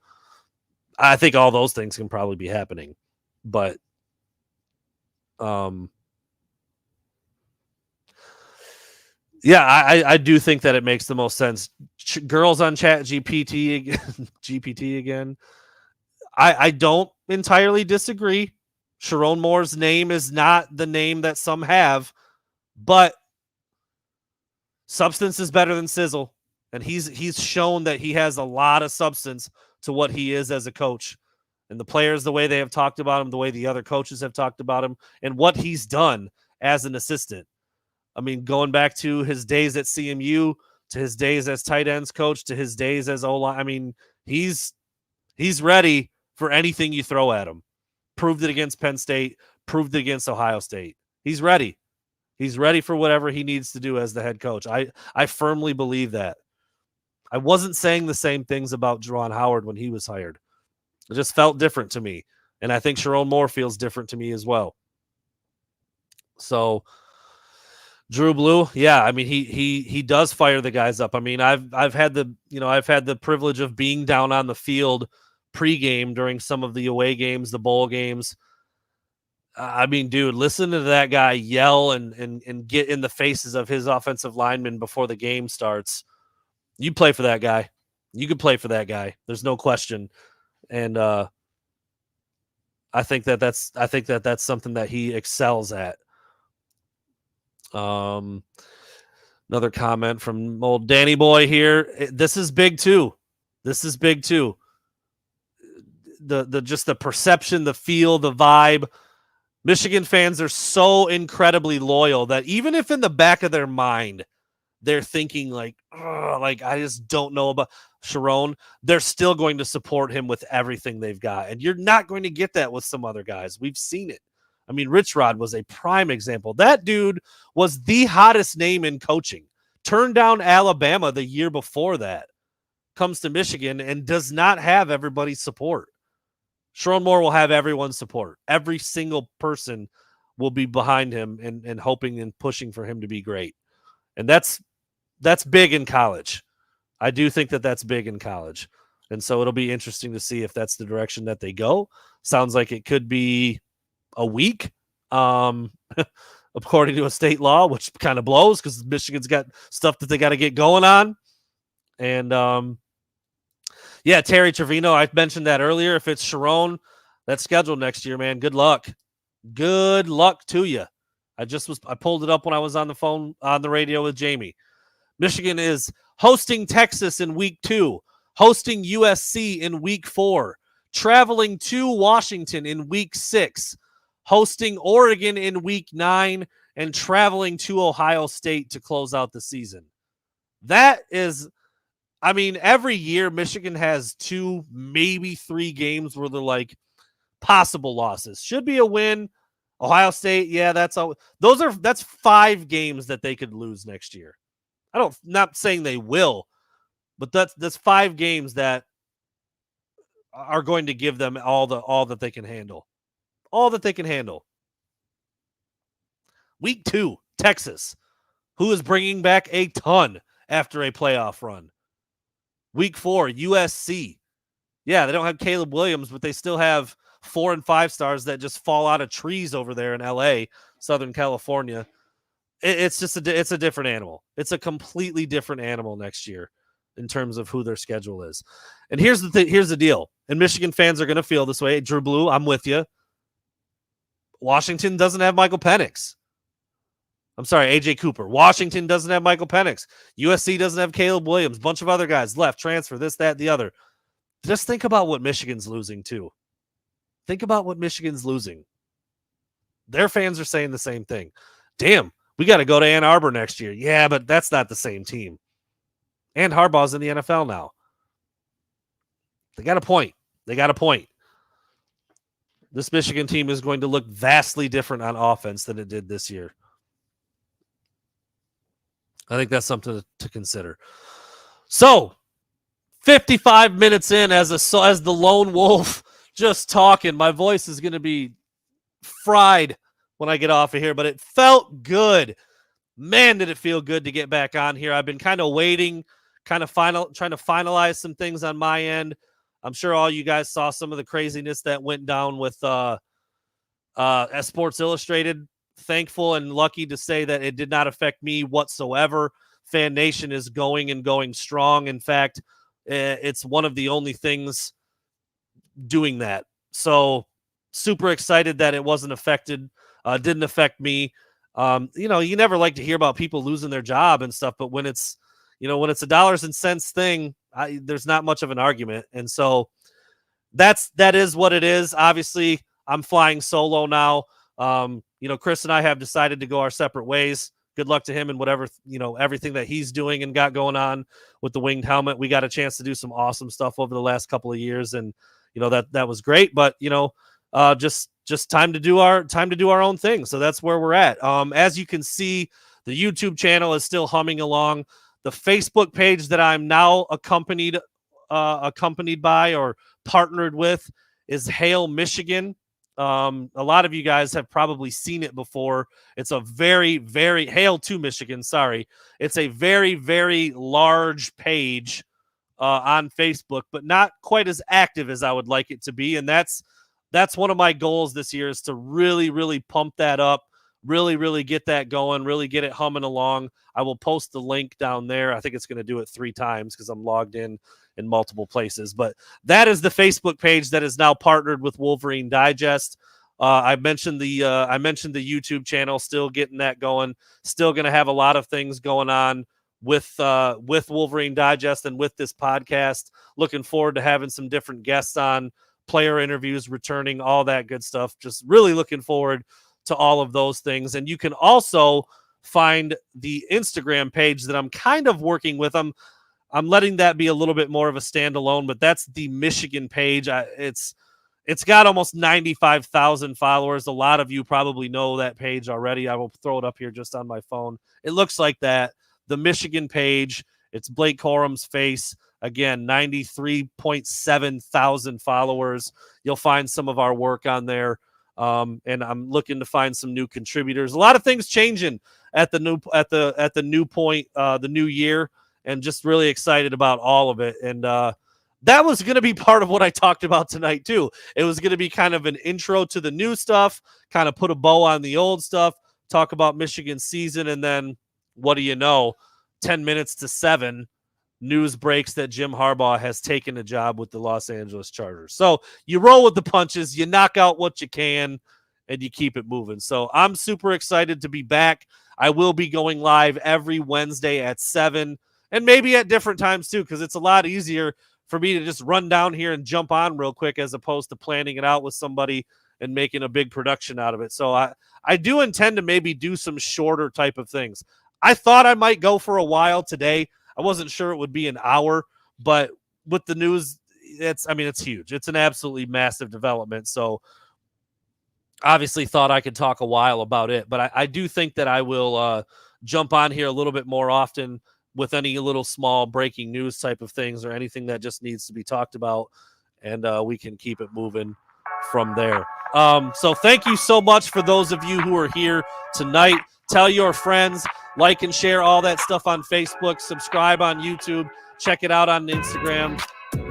I think all those things can probably be happening, but yeah, I do think that it makes the most sense. Girls on Chat GPT again. I don't entirely disagree. Sharon Moore's name is not the name that some have, but substance is better than sizzle, and he's shown that he has a lot of substance to what he is as a coach. And the players, the way they have talked about him, the way the other coaches have talked about him, and what he's done as an assistant. I mean, going back to his days at CMU, to his days as tight ends coach, to his days as O-line. I mean, he's ready for anything you throw at him. Proved it against Penn State, proved it against Ohio State. He's ready. He's ready for whatever he needs to do as the head coach. I firmly believe that. I wasn't saying the same things about Juwan Howard when he was hired. It just felt different to me. And I think Sharon Moore feels different to me as well. So Drew Blue, yeah, I mean he does fire the guys up. I mean, I've had the privilege of being down on the field pregame during some of the away games, the bowl games. I mean, dude, listen to that guy yell and get in the faces of his offensive linemen before the game starts. You play for that guy. You could play for that guy. There's no question. And I think that's something that he excels at. Another comment from old Danny Boy here. This is big too. The just the perception, the feel, the vibe. Michigan fans are so incredibly loyal that even if in the back of their mind they're thinking like I just don't know about Sharon, they're still going to support him with everything they've got. And you're not going to get that with some other guys. We've seen it. I mean, Rich Rod was a prime example. That dude was the hottest name in coaching. Turned down Alabama the year before that. Comes to Michigan and does not have everybody's support. Sharon Moore will have everyone's support. Every single person will be behind him and hoping and pushing for him to be great. And that's big in college. I do think that that's big in college. And so it'll be interesting to see if that's the direction that they go. Sounds like it could be a week, according to a state law, which kind of blows because Michigan's got stuff that they got to get going on. And yeah, Terry Trevino, I mentioned that earlier. If it's Sharon that's scheduled next year, man, good luck. Good luck to you. I pulled it up when I was on the phone on the radio with Jamie. Michigan is hosting Texas in week 2, hosting USC in week 4, traveling to Washington in week 6, hosting Oregon in week 9, and traveling to Ohio State to close out the season. That is, I mean, every year Michigan has 2, maybe 3 games where they're like possible losses. Should be a win. Ohio State, yeah, that's 5 games that they could lose next year. Not saying they will, but that's 5 games that are going to give them all that they can handle. All that they can handle. Week 2, Texas, who is bringing back a ton after a playoff run. Week 4, USC. Yeah, they don't have Caleb Williams, but they still have 4 and 5 stars that just fall out of trees over there in LA, Southern California. It's a different animal. It's a completely different animal next year in terms of who their schedule is. And here's the deal. And Michigan fans are going to feel this way. Drew Blue, I'm with you. Washington doesn't have Michael Penix. I'm sorry, AJ Cooper. Washington doesn't have Michael Penix. USC doesn't have Caleb Williams. Bunch of other guys left, transfer, this, that, the other. Just think about what Michigan's losing too. Think about what Michigan's losing. Their fans are saying the same thing. Damn, we got to go to Ann Arbor next year. Yeah, but that's not the same team. And Harbaugh's in the NFL now. They got a point. This Michigan team is going to look vastly different on offense than it did this year. I think that's something to consider. So, 55 minutes in as the lone wolf just talking. My voice is going to be fried when I get off of here, but it felt good. Man, did it feel good to get back on here. I've been kind of waiting, trying to finalize some things on my end. I'm sure all you guys saw some of the craziness that went down with as Sports Illustrated. Thankful and lucky to say that it did not affect me whatsoever. Fan Nation is going strong. In fact, it's one of the only things doing that. So super excited that it wasn't affected. Didn't affect me. You never like to hear about people losing their job and stuff, but when it's a dollars and cents thing, there's not much of an argument. And so that is what it is. Obviously, I'm flying solo now. Chris and I have decided to go our separate ways. Good luck to him and whatever, everything that he's doing and got going on with the winged helmet. We got a chance to do some awesome stuff over the last couple of years, and that was great. But just time to do our own thing. So that's where we're at. As you can see, the YouTube channel is still humming along. The Facebook page that I'm now accompanied by or partnered with is Hale, Michigan. A lot of you guys have probably seen it before. It's a very, very Hale to Michigan. Sorry. It's a very, very large page on Facebook, but not quite as active as I would like it to be. And that's one of my goals this year, is to really, really pump that up, really, really get that going, really get it humming along. I will post the link down there. I think it's going to do it 3 times because I'm logged in multiple places. But that is the Facebook page that is now partnered with Wolverine Digest. I mentioned the YouTube channel, still getting that going. Still going to have a lot of things going on with Wolverine Digest and with this podcast. Looking forward to having some different guests on, player interviews returning, all that good stuff. Just really looking forward to all of those things. And you can also find the Instagram page that I'm kind of working with. I'm letting that be a little bit more of a standalone, but that's the Michigan page. It's got almost 95,000 followers. A lot of you probably know that page already. I will throw it up here just on my phone. It looks like that. The Michigan page. It's Blake Corum's face. Again, 93.7 thousand followers. You'll find some of our work on there. And I'm looking to find some new contributors. A lot of things changing at the new point, the new year, and just really excited about all of it. And that was going to be part of what I talked about tonight too. It was going to be kind of an intro to the new stuff, kind of put a bow on the old stuff, talk about Michigan's season, and then what do you know? 10 minutes to 7. News breaks that Jim Harbaugh has taken a job with the Los Angeles Chargers. So you roll with the punches, you knock out what you can, and you keep it moving. So I'm super excited to be back. I will be going live every Wednesday at 7, and maybe at different times too, because it's a lot easier for me to just run down here and jump on real quick as opposed to planning it out with somebody and making a big production out of it. So I do intend to maybe do some shorter type of things. I thought I might go for a while today. I wasn't sure it would be an hour, but with the news, it's huge. It's an absolutely massive development. So obviously thought I could talk a while about it, but I do think that I will jump on here a little bit more often with any little small breaking news type of things or anything that just needs to be talked about, and we can keep it moving from there. So thank you so much for those of you who are here tonight. Tell your friends, like and share all that stuff on Facebook, subscribe on YouTube, check it out on Instagram.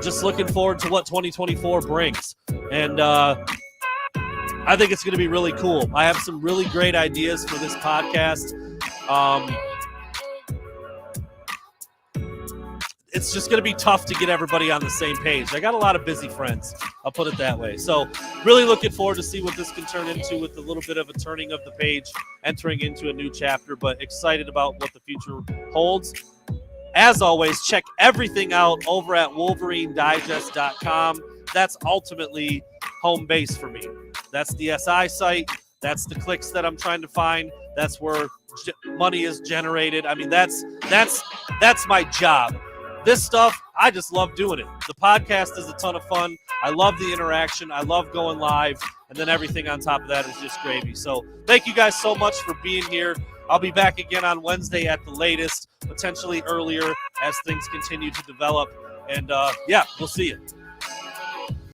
Just looking forward to what 2024 brings. And I think it's going to be really cool. I have some really great ideas for this podcast. It's just going to be tough to get everybody on the same page. I got a lot of busy friends. I'll put it that way. So really looking forward to see what this can turn into with a little bit of a turning of the page, entering into a new chapter, but excited about what the future holds. As always, check everything out over at WolverineDigest.com. That's ultimately home base for me. That's the SI site. That's the clicks that I'm trying to find. That's where money is generated. I mean, that's my job. This stuff, I just love doing it. The podcast is a ton of fun. I love the interaction. I love going live. And then everything on top of that is just gravy. So thank you guys so much for being here. I'll be back again on Wednesday at the latest, potentially earlier as things continue to develop. And yeah, we'll see you.